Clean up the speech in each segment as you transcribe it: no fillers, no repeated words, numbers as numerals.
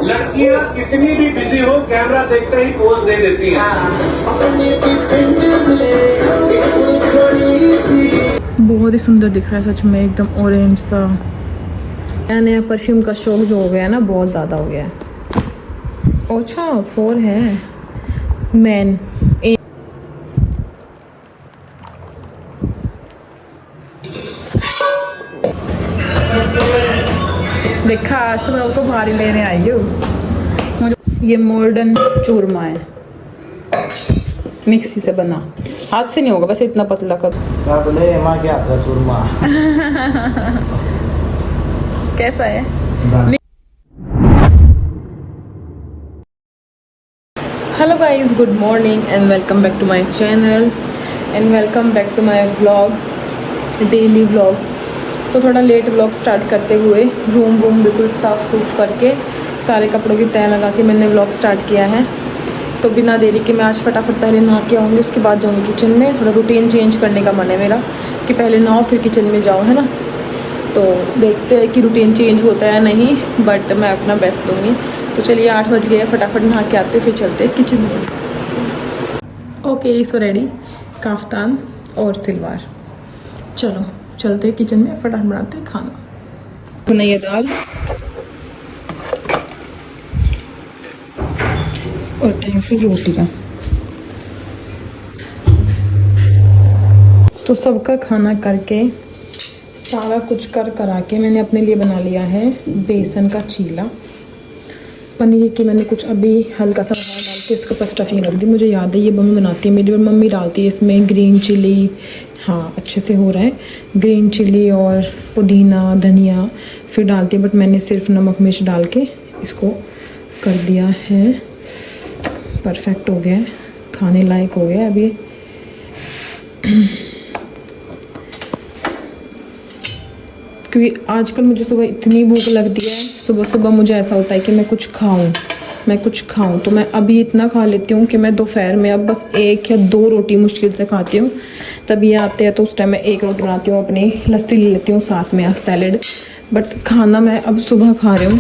लड़कियां कितनी भी बिजी हो कैमरा देखते ही पोज दे देती हैं। बहुत ही सुंदर दिख रहा है सच में, एकदम ऑरेंज सा। नया नया परफ्यूम का शौक जो हो गया है ना, बहुत ज़्यादा हो गया है। अच्छा 4 है मैन। देखा, आज तो मैं आपको भारी लेने आई हूँ। मुझे ये मॉडर्न चूरमा है, मिक्सी से बना, हाथ से नहीं होगा वैसे, इतना पतला कर। बोले माँ क्या था चूरमा। कैसा है? Hello guys, good morning and welcome back to my channel and welcome back to my vlog, daily vlog. तो थोड़ा लेट व्लॉग स्टार्ट करते हुए रूम वूम बिल्कुल साफ़ सूफ करके सारे कपड़ों की तह लगा के मैंने व्लॉग स्टार्ट किया है। तो बिना देरी के मैं आज फटाफट पहले नहा के आऊँगी, उसके बाद जाऊँगी किचन में। थोड़ा रूटीन चेंज करने का मन है मेरा कि पहले नहाओ फिर किचन में जाओ, है ना। तो देखते हैं कि रूटीन चेंज होता है नहीं, बट मैं अपना बेस्ट दूँगी। तो चलिए 8 बज गए, फटाफट नहा के आते फिर चलते हैं किचन में। ओके सो रेडी, काफ्तान और सलवार। चलो चलते हैं किचन में, फटाफट बनाते हैं खाना। बनाइए दाल और टाइम से रोटियाँ। तो सबका खाना करके सारा कुछ कर करा के मैंने अपने लिए बना लिया है बेसन का चीला। पनीर की मैंने कुछ अभी हल्का सा मसाला डाल के इसके ऊपर स्टफिंग रख दी। मुझे याद है ये मम्मी बनाती है मेरी, और मम्मी डालती है इसमें ग्रीन चिली। हाँ अच्छे से हो रहा है, ग्रीन चिली और पुदीना धनिया फिर डालती है, बट मैंने सिर्फ नमक मिर्च डाल के इसको कर दिया है। परफेक्ट हो गया है, खाने लायक हो गया अभी। क्योंकि आजकल मुझे सुबह इतनी भूख लगती है, सुबह सुबह मुझे ऐसा होता है कि मैं कुछ खाऊं। तो मैं अभी इतना खा लेती हूँ कि मैं दोपहर में अब बस 1 या 2 रोटी मुश्किल से खाती हूँ। तब ये आते हैं तो उस टाइम मैं 1 रोटी बनाती हूँ, अपनी लस्सी ले लेती हूँ साथ में, सैलेड। बट खाना मैं अब सुबह खा रही हूँ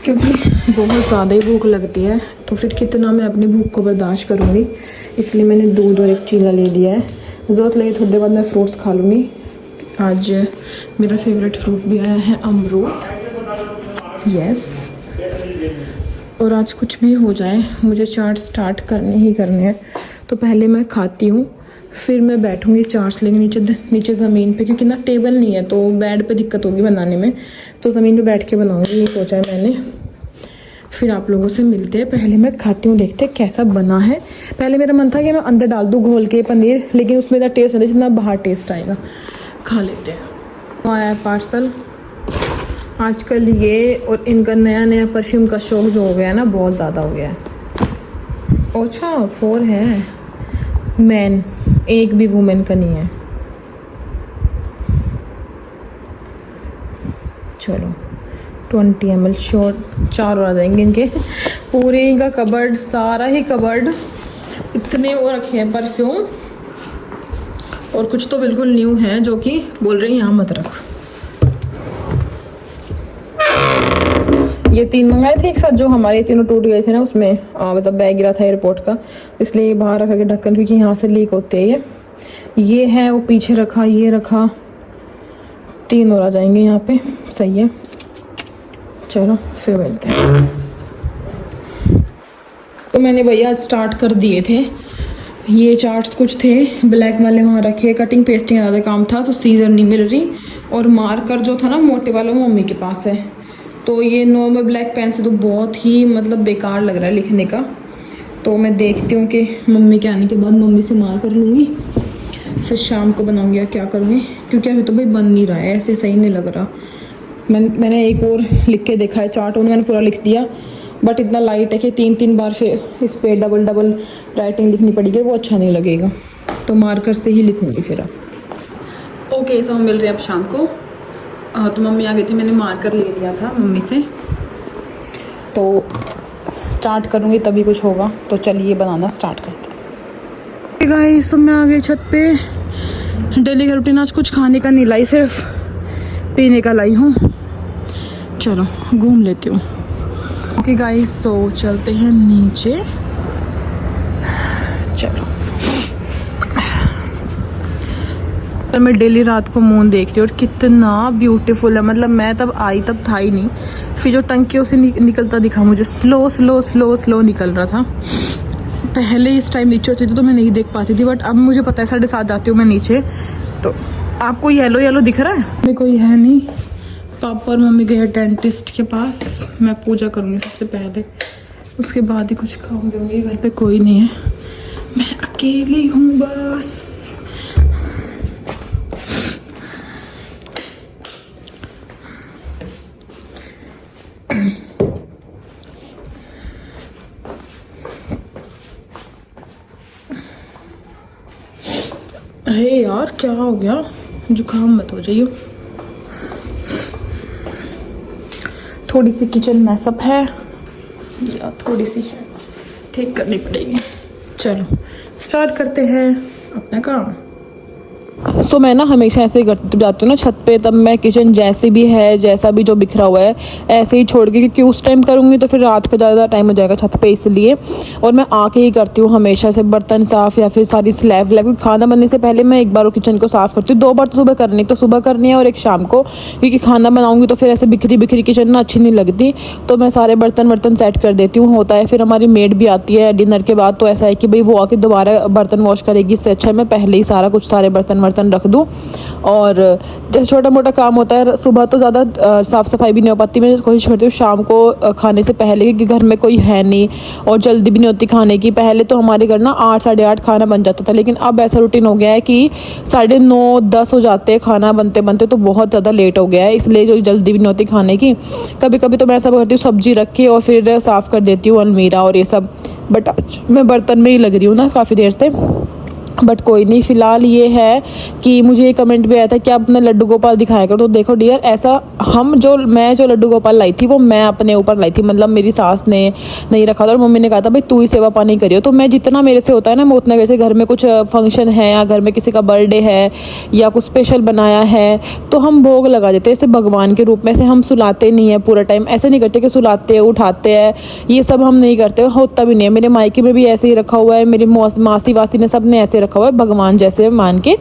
क्योंकि बहुत ज़्यादा ही भूख लगती है। तो फिर कितना मैं अपनी भूख को बर्दाश्त करूँगी, इसलिए मैंने दूध और 1 चीला ले लिया है। ज़रूरत लगे थोड़ी देर बाद मैं फ्रूट्स खा लूँगी। आज मेरा फेवरेट फ्रूट भी आया है अमरूद, यस। और आज कुछ भी हो जाए मुझे चाट स्टार्ट करने ही करने हैं। तो पहले मैं खाती हूँ, फिर मैं बैठूँगी चार्ट्स लेंगे नीचे ज़मीन पे, क्योंकि ना टेबल नहीं है तो बेड पे दिक्कत होगी बनाने में। तो ज़मीन पे बैठ के बनाऊँगी, ये सोचा है मैंने। फिर आप लोगों से मिलते हैं, पहले मैं खाती हूँ, देखते हैं कैसा बना है। पहले मेरा मन था कि मैं अंदर डाल दूँ घोल के पनीर, लेकिन उसमें इतना टेस्ट नहीं जितना बाहर टेस्ट आएगा। खा लेते हैं। आया है पार्सल आजकल ये, और इनका नया नया परफ्यूम का शौक जो हो गया है ना, बहुत ज़्यादा हो गया है। अच्छा 4 है मैन, एक भी वुमेन का नहीं है। चलो 20 ml शॉर्ट 4 और आ जाएंगे इनके। पूरे इनका कबर्ड, सारा ही कबर्ड इतने वो रखे हैं परफ्यूम, और कुछ तो बिल्कुल न्यू है जो कि बोल रहे हैं यहाँ मत रख। ये 3 मंगाए थे एक साथ, जो हमारे तीनों टूट गए थे ना, उसमें मतलब बैग गिरा था एयरपोर्ट का, इसलिए बाहर रखा के ढक्कन, क्योंकि यहाँ से लीक होते हैं ये है। वो पीछे रखा, ये रखा, 3 और आ जाएंगे यहाँ पे, सही है। चलो फिर मिलते हैं। तो मैंने भैया आज स्टार्ट कर दिए थे। ये चार्ट्स कुछ थे ब्लैक वाले वहाँ रखे, कटिंग पेस्टिंग ज़्यादा काम था तो सीजर नहीं मिल रही, और मार्कर जो था ना मोटे वाला वो मम्मी के पास है। तो ये नॉर्मल ब्लैक पेन से तो बहुत ही मतलब बेकार लग रहा है लिखने का। तो मैं देखती हूँ कि मम्मी के आने के बाद मम्मी से मार्कर लूँगी, फिर शाम को बनाऊँगी या क्या करूँगी, क्योंकि अभी तो भाई बन नहीं रहा है, ऐसे सही नहीं लग रहा। मैंने एक और लिख के देखा है चार्ट, उन्होंने पूरा लिख दिया, बट इतना लाइट है कि 3 बार फिर इस पर डबल राइटिंग लिखनी पड़ेगी, वो अच्छा नहीं लगेगा। तो मार्कर से ही लिखूँगी फिर अब। ओके सो हम मिल रहे हैं अब शाम को। तो मम्मी आ गई थी, मैंने मार्कर ले लिया था मम्मी से, तो स्टार्ट करूँगी तभी कुछ होगा। तो चलिए बनाना स्टार्ट करते हैं। गाइस मैं आ गई छत पे। डेली का रूटीन आज कुछ खाने का नहीं लाई, सिर्फ पीने का लाई हूँ। चलो घूम लेती हूँ। ओके गाइस, तो चलते हैं नीचे। चलो, तो मैं डेली रात को मून देख रही हूँ और कितना ब्यूटीफुल है। मतलब मैं तब आई तब था ही नहीं, फिर जो टंकियों से निकलता दिखा मुझे, स्लो स्लो स्लो स्लो निकल रहा था। पहले इस टाइम नीचे होती थी तो मैं नहीं देख पाती थी, बट अब मुझे पता है 7:30 जाती हूँ मैं नीचे। तो आपको येलो येलो दिख रहा है? मैं कोई है नहीं, पापा और मम्मी गए डेंटिस्ट के पास। मैं पूजा करूँगी सबसे पहले, उसके बाद ही कुछ खाऊंगी। घर पे कोई नहीं है, मैं अकेली हूँ बस। अरे यार क्या हो गया, जुकाम मत हो जाइयो। थोड़ी सी किचन मैसअप है या थोड़ी सी ठीक करनी पड़ेगी। चलो स्टार्ट करते हैं अपना काम। सो मैं ना हमेशा ऐसे ही करती जाती हूँ ना छत पे, तब मैं किचन जैसे भी है, जैसा भी जो बिखरा हुआ है ऐसे ही छोड़ के, क्योंकि उस टाइम करूँगी तो फिर रात का ज़्यादा टाइम हो जाएगा छत पे, इसलिए। और मैं आके ही करती हूँ हमेशा से बर्तन साफ़ या फिर सारी स्लैब व्लैब। खाना बनने से पहले मैं एक बार किचन को साफ़ करती हूँ। 2 बार तो सुबह करनी, तो सुबह करनी है और एक शाम को, क्योंकि खाना बनाऊँगी तो फिर ऐसे बिखरी बिखरी किचन ना अच्छी नहीं लगती। तो मैं सारे बर्तन सेट कर देती हूँ। होता है फिर हमारी मेड भी आती है डिनर के बाद, तो ऐसा है कि भाई वो आके दोबारा बर्तन वॉश करेगी, इससे अच्छा है मैं पहले ही सारे बर्तन रख दूँ। और जैसे छोटा मोटा काम होता है, सुबह तो ज़्यादा साफ़ सफाई भी नहीं हो पाती, मैं कोशिश करती हूँ शाम को खाने से पहले, क्योंकि घर में कोई है नहीं और जल्दी भी नहीं होती खाने की। पहले तो हमारे घर ना 8 साढ़े 8 खाना बन जाता था, लेकिन अब ऐसा रूटीन हो गया है कि 9:30 10 हो जाते हैं खाना बनते बनते, तो बहुत ज़्यादा लेट हो गया है, इसलिए जो जल्दी भी नहीं होती खाने की। कभी कभी तो मैं ऐसा करती हूँ सब्जी रख के और फिर साफ़ कर देती हूँ अलमीरा और ये सब, बट आज मैं बर्तन में ही लग रही हूँ ना काफ़ी देर से। बट कोई नहीं, फ़िलहाल ये है कि मुझे ये कमेंट भी आया था कि आप अपना लड्डू गोपाल दिखाया करो। तो देखो डियर, ऐसा मैं जो लड्डू गोपाल लाई थी वो मैं अपने ऊपर लाई थी, मतलब मेरी सास ने नहीं रखा था और मम्मी ने कहा था भाई तू ही सेवा पानी करियो। तो मैं जितना मेरे से होता है ना मैं उतना, जैसे घर में कुछ फंक्शन है या घर में किसी का बर्थडे है या कुछ स्पेशल बनाया है तो हम भोग लगा देते हैं ऐसे भगवान के रूप में। ऐसे हम सुलाते नहीं है पूरा टाइम, ऐसे नहीं करते कि सुलाते हैं उठाते हैं, ये सब हम नहीं करते, होता भी नहीं है। मेरे मायके में भी ऐसे ही रखा हुआ है, मेरी मासी वासी ने सब ने ऐसे रखा हुआ है भगवान जैसे मान के।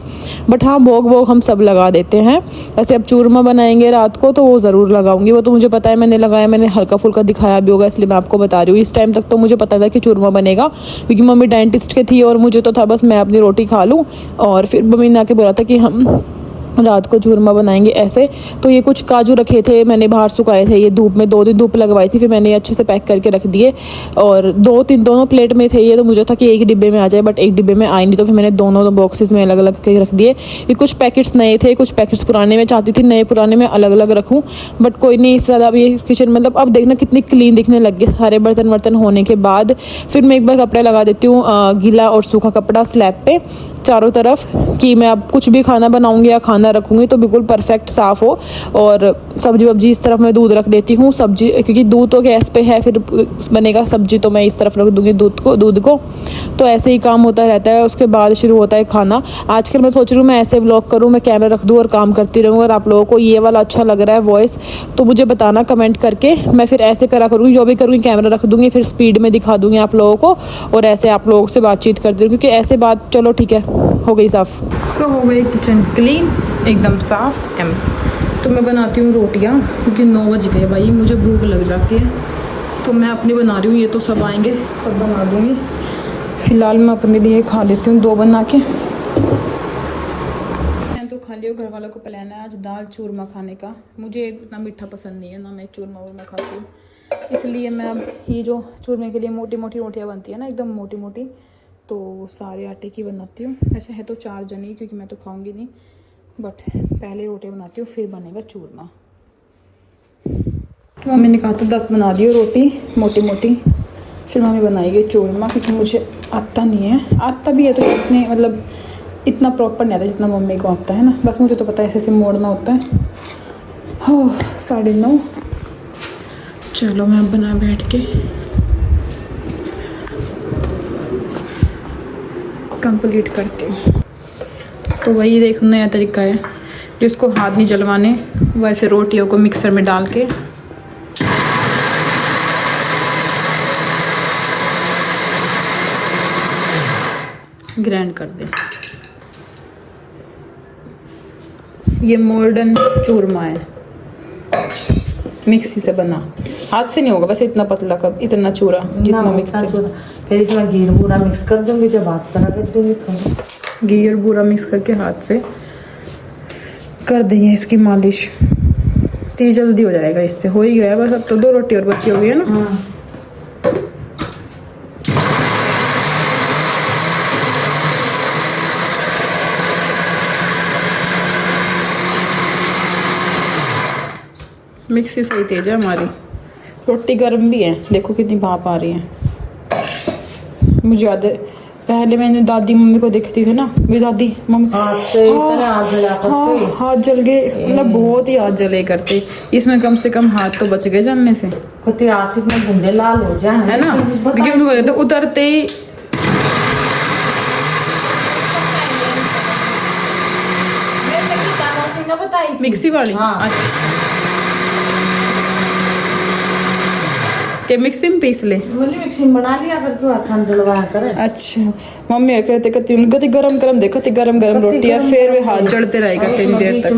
बट हाँ भोग हम सब लगा देते हैं। ऐसे अब चूरमा बनाएंगे रात को तो वो ज़रूर लगाऊंगी, वो तो मुझे पता है, मैंने लगाया, मैंने हल्का फुल्का दिखाया भी होगा, इसलिए मैं आपको बता रही हूँ। इस टाइम तक तो मुझे पता था कि चूरमा बनेगा, क्योंकि मम्मी डेंटिस्ट के थी और मुझे तो था बस मैं अपनी रोटी खा लूँ। और फिर मम्मी ने आके बोला था कि हम रात को चूरमा बनाएंगे ऐसे। तो ये कुछ काजू रखे थे मैंने बाहर सुखाए थे, ये धूप में 2 दिन धूप लगवाई थी, फिर मैंने ये अच्छे से पैक करके रख दिए। और दोनों प्लेट में थे ये, तो मुझे था कि एक डिब्बे में आ जाए, बट एक डिब्बे में आए नहीं, तो फिर मैंने दोनों बॉक्सेस में अलग अलग के रख दिए। ये कुछ पैकेट्स नए थे, कुछ पैकेट्स पुराने, में चाहती थी नए पुराने में अलग अलग रखूँ, बट कोई नहीं। इससे ज़्यादा अब ये किचन मतलब अब देखना कितनी क्लीन दिखने लग गई सारे बर्तन होने के बाद। फिर मैं एक बार कपड़े लगा देती हूँ, गीला और सूखा कपड़ा स्लैब पे चारों तरफ, कि मैं अब कुछ भी खाना बनाऊंगी या खाना रखूंगी तो बिल्कुल परफेक्ट साफ़ हो। और सब्जी वब्जी इस तरफ मैं दूध रख देती हूँ, सब्जी क्योंकि दूध तो गैस पे है, फिर बनेगा सब्जी तो मैं इस तरफ रख दूँगी दूध को। तो ऐसे ही काम होता रहता है, उसके बाद शुरू होता है खाना। आजकल मैं सोच रही हूँ मैं ऐसे व्लॉग करूँ, मैं कैमरा रख दूँ और काम करती रहूँ। अगर आप लोगों को ये वाला अच्छा लग रहा है वॉइस तो मुझे बताना कमेंट करके, मैं फिर ऐसे करा करूँगी, जो भी करूँगी कैमरा रख दूँगी, फिर स्पीड में दिखा दूँगी आप लोगों को और ऐसे आप लोगों से बातचीत करती हूँ, क्योंकि ऐसे बात चलो ठीक है हो गई साफ़। सो हो गई किचन क्लीन एकदम साफ़। तो मैं बनाती हूँ रोटियाँ, क्योंकि 9 बज गए भाई, मुझे भूख लग जाती है, तो मैं अपनी बना रही हूँ। ये तो सब आएंगे तब बना दूँगी, फ़िलहाल मैं अपने लिए खा लेती हूँ 2 बना के। मैं तो खा लियो, घर वालों को प्लान है आज दाल चूरमा खाने का। मुझे इतना मीठा पसंद नहीं है ना, मैं चूरमा वूरमा खाती हूँ, इसलिए मैं अब ये जो चूरमे के लिए मोटी मोटी रोटियाँ बनती है ना एकदम मोटी मोटी, तो सारे आटे की बनाती हूँ। ऐसे है तो 4 जने, क्योंकि मैं तो खाऊंगी नहीं, बट पहले रोटी बनाती हूँ फिर बनेगा चूरमा। तो मम्मी ने कहा था 10 बना दियो रोटी मोटी मोटी, फिर मम्मी बनाएगी चूरमा, क्योंकि मुझे आता नहीं है। आता भी है तो इतने मतलब इतना प्रॉपर नहीं आता जितना मम्मी को आता है ना, बस मुझे तो पता है ऐसे ऐसे मोड़ना होता है। हो 9:30, चलो मैं बना बैठ के कंप्लीट करती हूँ। तो वही देखो नया तरीका है, जिसको हाथ नहीं जलवाने वैसे रोटियों को मिक्सर में डाल के ग्राइंड कर दें। ये मॉडर्न चूरमा है, मिक्सी से बना, हाथ से नहीं होगा वैसे, इतना पतला कब इतना चूरा जितना मिक्सी। फिर इसमें घी बूरा मिक्स कर दूंगी, जब हाथ पर रगड़ दूंगी थोड़ा घी और बूरा मिक्स करके हाथ से कर देंगे इसकी मालिश, तो ये जल्दी हो जाएगा। इससे हो ही गया बस, अब तो 2 रोटी और बची हुई है ना। हाँ। मिक्सी सही तेज है हमारी, रोटी गर्म भी है, देखो कितनी भाप आ रही है। मुझे याद है पहले मैंने दादी मम्मी को देखती थी ना, मेरी दादी मम्मी हाथ से इतने हाथ जला करते। हाथ जल गए, मतलब बहुत ही हाथ जले करते। इसमें कम से कम हाथ तो बच गए जलने से, कुछ हाथ इतने गुंडे लाल हो जाए, है ना। क्योंकि उनको उतरते ही मिक्सी वाली। हाँ। के मिक्सी में पीस ले, मिक्सी में बना लिया कर, क्यों हाथ जलवाया करे। अच्छा मम्मी कहते कहती गरम गरम देखो, गरम गरम रोटी है, फिर वे हाथ जलते रहेगा इतनी देर तक।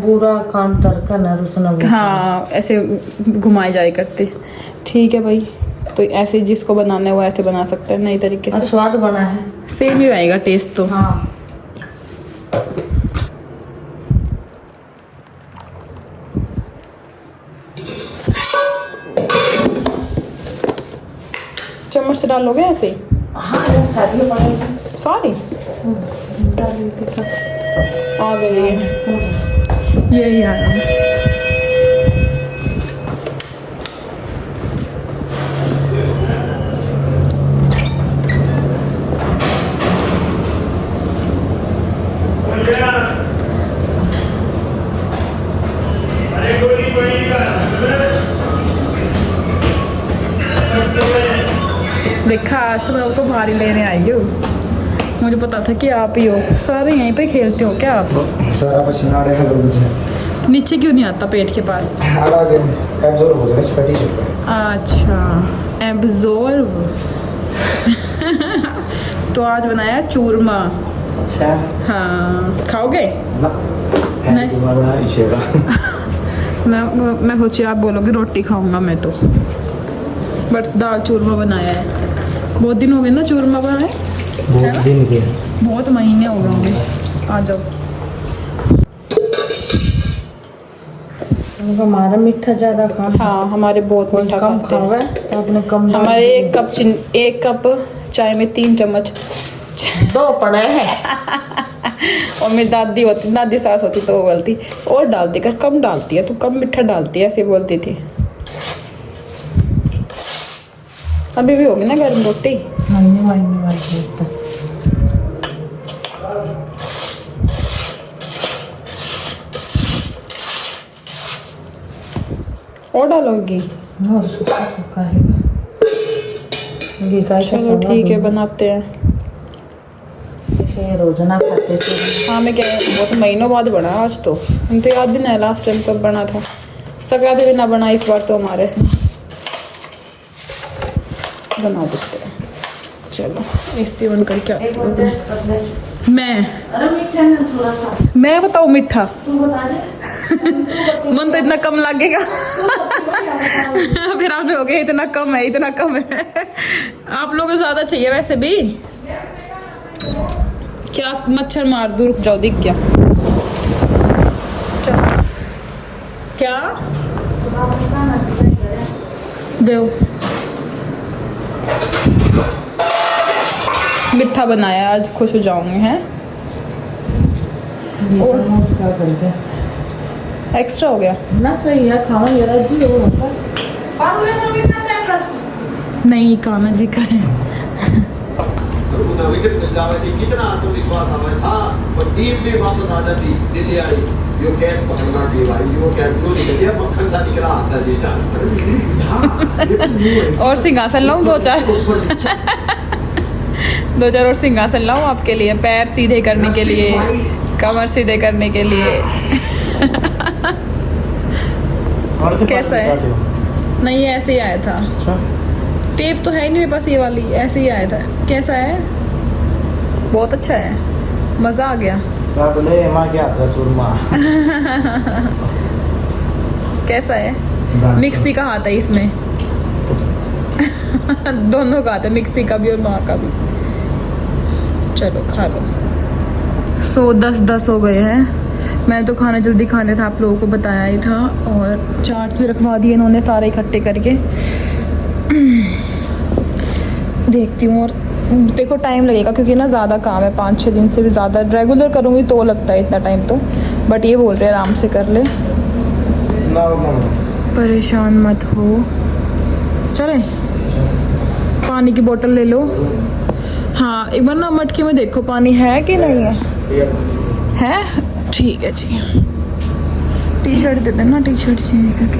पूरा खान तड़का ना रुसना, हाँ ऐसे घुमाए जाए करते। ठीक है भाई, तो ऐसे जिसको बनाना है वो ऐसे बना सकता है, नई तरीके से। स्वाद बना है, सेम ही आएगा टेस्ट तो। हाँ। चम्मच से डालोगे ऐसे ही? हाँ सारी सारी आ गई है, यही आया। देखा, आज तो मैं आपको भारी लेने आई हूँ, मुझे पता था कि आप ही हो। सारे यहीं पे खेलते हो क्या आप? सारा पसीना आ रहा है मुझे। नीचे क्यों नहीं आता पेट के पास? एब्जॉर्ब हो जाएगा स्वेटी से। अच्छा एब्जॉर्ब। तो आज बनाया चूरमा। अच्छा हाँ खाओगे? ना नहीं। तुम्हारा इचेगा। मैं सोची आप बोलोगे रोटी खाऊंगा मैं तो, बट दाल चूरमा बनाया है। बहुत दिन हो गए ना चूरमा बनाए, बहुत दिन के, बहुत महीने हो गए होंगे। आ जाओ। हमारा मीठा ज्यादा खा, हाँ हमारे बहुत मीठा कम खाते हैं। खावे तो अपने कम। हमारे एक कप चाय में 3 चम्मच 2 पड़े हैं। और मेरी दादी सास होती तो वो बोलती और डालती कर, कम डालती है तू, कम मीठा डालती है, ऐसे बोलती थी। अभी भी होगी ना गर्म रोटी? और डालोगी? सूखा है। चलो ठीक है, बनाते हैं। रोजाना खाते थे। हाँ मैं क्या, बहुत महीनों बाद बना आज तो, हम तो याद भी नहीं लास्ट टाइम कब बना था। संक्रांति भी ना बना इस बार तो हमारे, बना देते हैं। चलो इसी ऑन करके मैं बताऊँ मीठा? मन तो इतना कम लगेगा। फिर आप हो गए इतना कम है, इतना कम है। आप लोगों को ज्यादा चाहिए वैसे भी। क्या मच्छर मार दूर, रुक जाओ, दिख गया। चलो क्या दो मिठा बनाया आज, खुश हो जाऊंगे हैं। एक्स्ट्रा हो गया ना, सही है। खावा जरा जी हो नहीं, कान्हा जी का है। कितना आत्मविश्वास हमें था, और टीम ने वापस आ जाती, दिल्ली आई, यो कैच पकड़ना चाहिए भाई, यो कैच लो निकल गया, मक्खन सा निकला आता जी स्टार। और सिंहासन लाऊं 2-4 और सिंहासन लाऊं आपके लिए, पैर सीधे करने के लिए, कमर सीधे करने के लिए। कैसा है? नहीं ऐसे ही आया था। अच्छा टेप तो है ही नहीं मेरे पास, ये वाली ऐसे ही आया था। कैसा है? बहुत अच्छा है, मज़ा आ गया। क्या बोले माँ क्या था चूरमा कैसा है? मिक्सी का हाथ है इसमें दोनों का हाथ है, मिक्सी का भी और माँ का भी। चलो खा लो। सो 10-10 हो गए हैं। मैंने तो खाना जल्दी खाने था, आप लोगों को बताया ही था। और चाट भी रखवा दिए इन्होंने सारे इकट्ठे करके। देखती हूँ, और देखो टाइम लगेगा क्योंकि ना ज़्यादा काम है, 5-6 दिन से भी ज़्यादा। रेगुलर करूँगी तो लगता है इतना टाइम तो, बट ये बोल रहे हैं आराम से कर ले, परेशान मत हो। चले पानी की बोतल ले लो। हाँ एक बार ना मटके में देखो पानी है कि नहीं है ठीक है जी। टी शर्ट दे देना, टी शर्ट चेंज करके।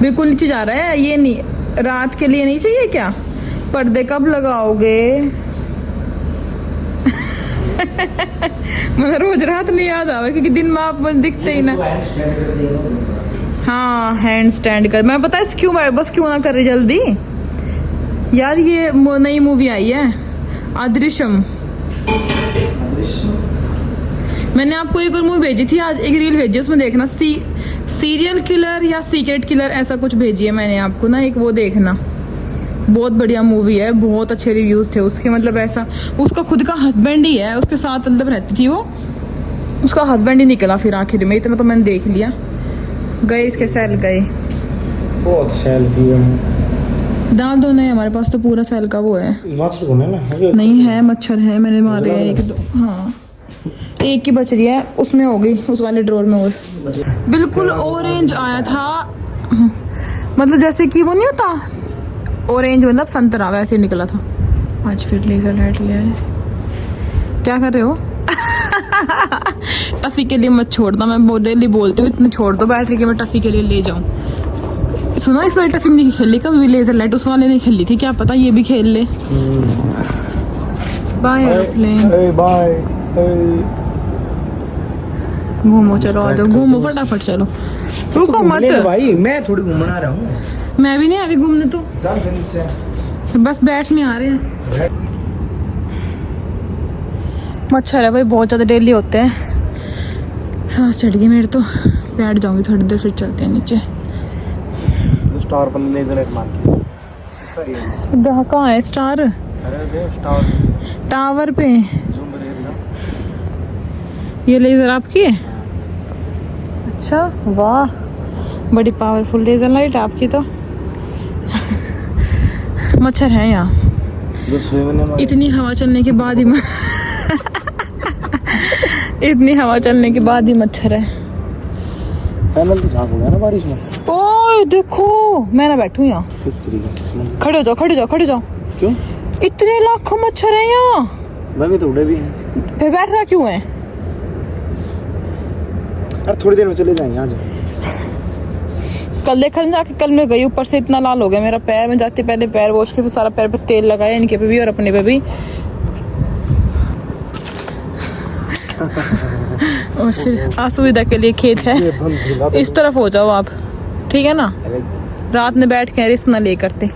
बिल्कुल नीचे जा रहा है ये, नहीं रात के लिए नहीं चाहिए क्या? पर्दे कब लगाओगे? मतलब रोज रात नहीं याद आवे क्योंकि दिन में आप दिखते ही ना। हाँ हैंड स्टैंड कर, मैं पता है क्यों, बस क्यों ना कर रही जल्दी यार। ये नई मूवी आई है अदृश्यम। मैंने आपको एक और मूवी भेजी थी आज, एक रील भेजी उसमें देखना, सीरियल किलर या सीक्रेट किलर ऐसा कुछ भेजी है मैंने आपको ना, एक वो देखना। बहुत बढ़िया मूवी है, बहुत अच्छे रिव्यूज थे उसके। मतलब ऐसा उसका खुद का हस्बैंड ही है, उसके साथ मतलब रहती थी वो, उसका हस्बैंड ही निकला फिर आखिर में। इतना तो मैंने देख लिया। गए इसके सेल गए, बहुत सेल भी है। डाल दो। नहीं हमारे पास तो पूरा सेल का वो है। मच्छर कौन है ना? नहीं है, मच्छर है, मैंने मारे हैं 1-2। हाँ एक की बच रही है, उसमें हो गई उस वाले ड्रॉर में। और बिल्कुल ऑरेंज आया था, मतलब जैसे कि वो नहीं होता ऑरेंज मतलब संतरा, वैसे निकला था। आज फिर लेजर लाइट ले आए। क्या कर रहे हो? टफी के लिए मत छोड़ना, मैं डेली बोलती हूँ इतने छोड़ दो बैटरी के मैं टफी के लिए ले जाऊँ। सुनो इस वाले टफी नहीं खेली कभी लेजर लाइट, उस वाले नहीं खेली थी, क्या पता ये भी खेल ले। Bye airplane, bye. घूमो चलो, आ जाओ घूमो फटाफट चलो, रुको मत भाई, मैं थोड़ी घूमना रहा हूँ। मैं भी नहीं आ रही घूमने तो बस बैठने आ रहे हैं। मच्छर है भाई बहुत ज़्यादा, डेली होते हैं। सांस चढ़ गई मेरे तो, बैठ जाऊंगी थोड़ी देर फिर चलते हैं नीचे। स्टार पर लेजर लाइट मार के कहाँ है स्टार? अरे दे स्टार टावर पे जूम करके दिखा। ये लेजर आपकी है? अच्छा वाह, बड़ी पावरफुल लेजर लाइट आपकी तो। मच्छर है यहाँ, इतनी हवा चलने के बाद ही इतनी हवा चलने के बाद ही मच्छर है। पैनल तो झाँक हो गया ना बारिश में। ओए देखो मैं ना बैठूं यहाँ, खड़े हो जाओ खड़े जाओ खड़े जाओ। क्यों? इतने लाखों मच्छर हैं यहाँ। मैं भी तो उड़े भी हैं। फिर बैठ रहा क्यों है? यार थोड़ी देर में चले जाएंगे आज। कल देखा जाके, कल मैं गई ऊपर से इतना लाल हो गया मेरा पैर। में जाते पहले पैर वॉश के, फिर सारा पैर पे तेल लगाया, इनके पे भी और अपने पे भी। और फिर असुविधा के लिए खेत है। इस तरफ हो जाओ आप, ठीक है ना, रात में बैठ के रिस्क ना ले करते।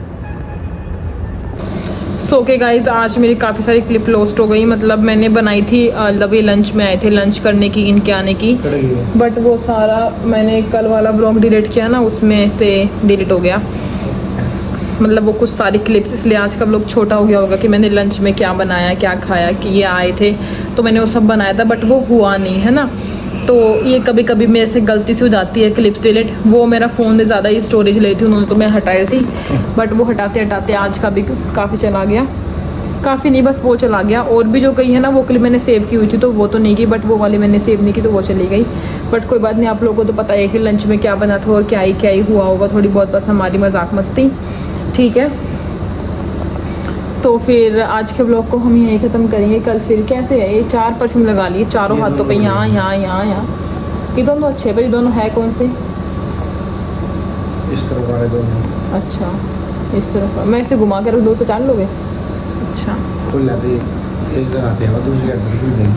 सो के गाइज आज मेरी काफ़ी सारी क्लिप लॉस्ट हो गई। मतलब मैंने बनाई थी लवी लंच में आए थे लंच करने की, इनके आने की, बट वो सारा मैंने कल वाला व्लॉग डिलीट किया ना, उसमें से डिलीट हो गया। मतलब वो कुछ सारी क्लिप्स, इसलिए आज का व्लॉग छोटा हो गया होगा कि मैंने लंच में क्या बनाया क्या खाया, कि ये आए थे तो मैंने वो सब बनाया था, बट वो हुआ नहीं है ना। तो ये कभी कभी मेरे से गलती से हो जाती है क्लिप्स डिलीट। वो मेरा फ़ोन में ज़्यादा ही स्टोरेज ली थी उन्होंने, तो मैं हटाई थी, बट वो हटाते हटाते आज का भी काफ़ी चला गया। काफ़ी नहीं बस वो चला गया। और भी जो कही है ना वो क्लिप मैंने सेव की हुई थी, तो वो तो नहीं की, बट वो वाली मैंने सेव नहीं की तो वो चली गई। बट कोई बात नहीं, आप लोगों को तो पता है कि लंच में क्या बना था और क्या ही हुआ होगा। थोड़ी बहुत बस हमारी मजाक मस्ती, ठीक है। तो फिर आज के ब्लॉग को हम यहीं ख़त्म करेंगे। कल फिर कैसे है, ये 4 परफ्यूम लगा लिए चारों हाथों पे, यहाँ यहाँ यहाँ यहाँ। ये दोनों अच्छे, पर ये दोनों है कौन से? इस तरफ वाले दोनों। अच्छा इस तरफ, मैं इसे घुमा कर दो, पहचान लोगे? अच्छा खुल जाती है, एक जगह पे दूसरी जगह खुल गई।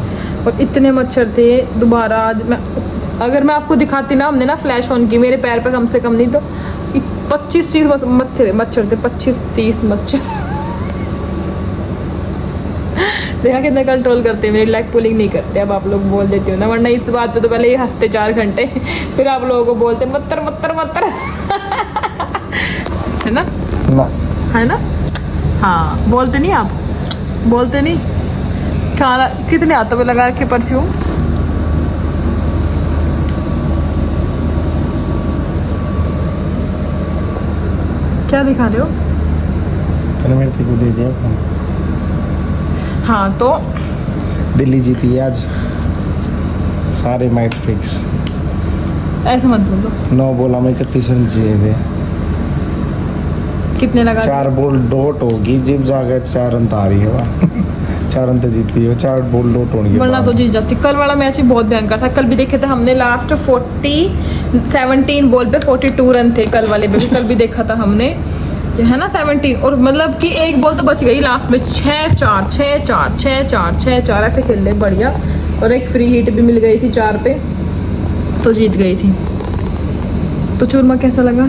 और इतने मच्छर थे दोबारा आज। मैं अगर मैं आपको दिखाती ना, हमने ना फ्लैश ऑन की, मेरे पैर पे कम से कम नहीं तो 25-30 मच्छर थे, 25-30 मच्छर। देखा कितना कंट्रोल करते हैं, मेरी लेग पुलिंग नहीं करते। अब आप लोग बोल देती हो ना, वरना इस बात पे तो पहले ही हंसते 4 घंटे, फिर आप लोगों को बोलते मत्तर मत्तर मत्तर है ना, ना है ना। हाँ बोलते नहीं आप, बोलते नहीं। खाना कितने हाथों पे लगा के परफ्यूम, क्या दिखा रहे हो? मैंने मेरे को दे दिया फोन। हाँ तो दिल्ली जीती है आज, सारे मैच फिक्स। ऐसे मत बोलो। 9 बॉल में 31 रन चाहिए थे, कितने लगा? 4 बॉल डॉट होगी, जिब जाकर 4 रन तारी है वहाँ 4 रन तो जीती है, 4 बॉल डॉट होंगे, वरना तो जीत जाती। कल वाला मैच भी बहुत भयंकर था, कल भी देखे थे हमने, लास्ट 17 बॉल पे 42 रन थे कल वाले पे भी, कल भी देखा था हमने, जो है ना 17, और मतलब कि एक बॉल तो बच गई लास्ट में, 6-4 6-4 6-4 6-4 ऐसे खेल रहे बढ़िया, और एक फ्री हिट भी मिल गई थी 4 पे, तो जीत गई थी। तो चूरमा कैसा लगा?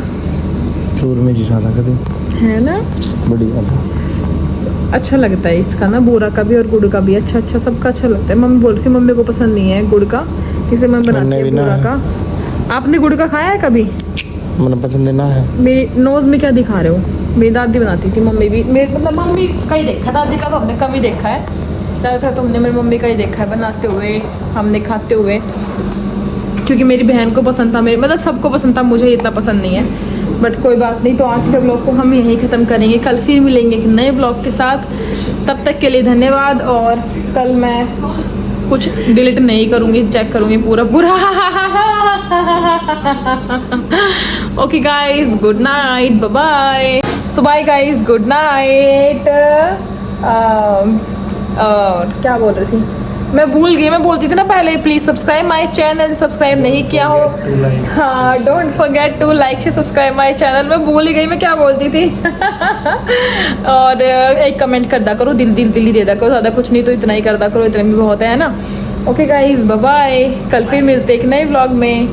चूर में जिसा था कभी, है ना, बढ़िया था। अच्छा लगता है इसका ना, बोरा का भी और गुड़ का भी, अच्छा अच्छा सबका अच्छा लगता है। मम्मी बोल रही थी मम्मी को पसंद नहीं है गुड़ का, इसे मैं बनाती मैंने हूँ भी ना बोरा का। आपने गुड़ का खाया है कभी? मैंने पसंद ना है। मेरी नोज में क्या दिखा रहे हो? मेरी दादी बनाती थी, मम्मी भी, मेरे मतलब मम्मी का ही देखा, दादी का तो हमने कम ही देखा है, ज़्यादातर तो हमने मेरी मम्मी का ही देखा है बनाते हुए, हमने खाते हुए, क्योंकि मेरी बहन को पसंद था, मेरे मतलब सबको पसंद था, मुझे इतना पसंद नहीं है। बट कोई बात नहीं, तो आज के ब्लॉग को हम यहीं ख़त्म करेंगे, कल फिर मिलेंगे एक नए ब्लॉग के साथ। तब तक के लिए धन्यवाद, और कल मैं कुछ डिलीट नहीं करूँगी, चेक करूँगी पूरा पूरा। Okay guys, good night, bye bye. So bye guys, good night. क्या बोल रही थी मैं, भूल गई, मैं बोलती थी ना पहले, please subscribe my channel, subscribe नहीं किया हो, हाँ डोंट फॉरगेट टू लाइक से सब्सक्राइब माय चैनल। मैं भूल ही गई मैं क्या बोलती थी। और एक कमेंट कर दा करो, दिल दिल दिल ही दे दा करो, ज़्यादा कुछ नहीं तो इतना ही कर दा करो, इतना भी बहुत है ना। ओके गाइज, बाय बाय, कल फिर मिलते एक नए व्लॉग में।